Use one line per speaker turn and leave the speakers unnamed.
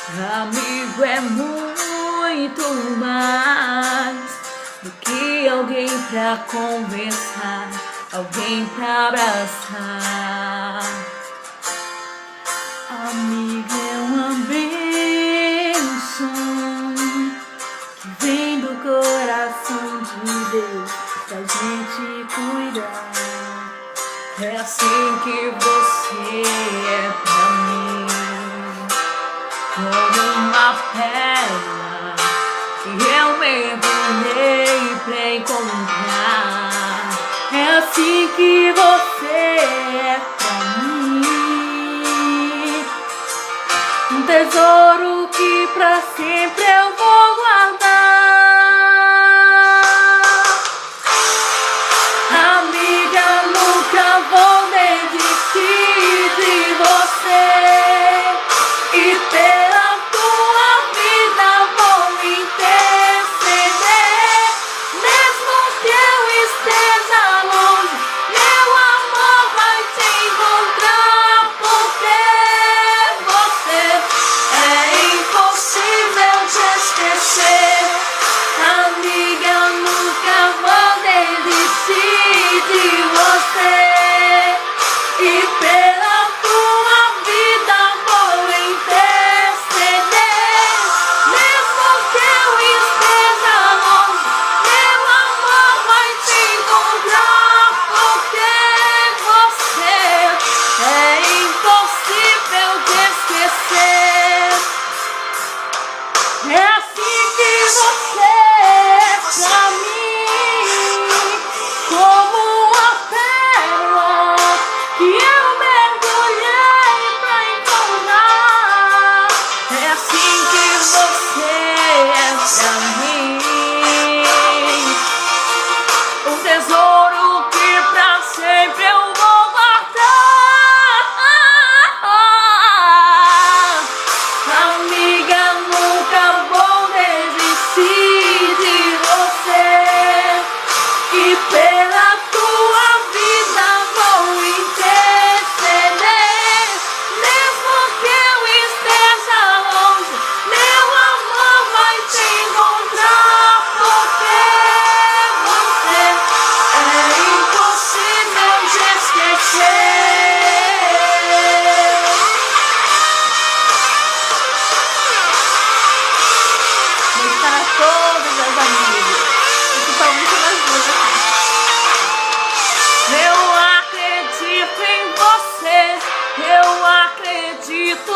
Amigo é muito mais do que alguém pra conversar, alguém pra abraçar. Amigo é uma bênção que vem do coração de Deus pra gente cuidar. É assim que você é pra mim, como uma pedra que eu mergulhei pra encontrar. É assim que você é pra mim, um tesouro que pra sempre eu vou guardar. Amiga, nunca vou desistir de você, e pela tua vida vou interceder. Mesmo que eu esteja longe, meu amor vai te encontrar, porque você é impossível de esquecer. Amiga, nunca vou desistir de você, e pela tua vida vou interceder. Mesmo que eu esteja longe, meu amor vai te encontrar, porque você é impossível de esquecer. É assim que você é pra mim, como uma pérola que eu mergulhei pra encontrar. É assim que você é pra mim, um tesouro que pra sempre eu vou guardar. Amiga, nunca vou desistir de você, e pela tua vida vou interceder. Mesmo que eu esteja longe, meu amor vai te encontrar, porque você é impossível de esquecer. Mas para todos os amigos, principalmente nas duas aqui. Eu acredito em você, eu acredito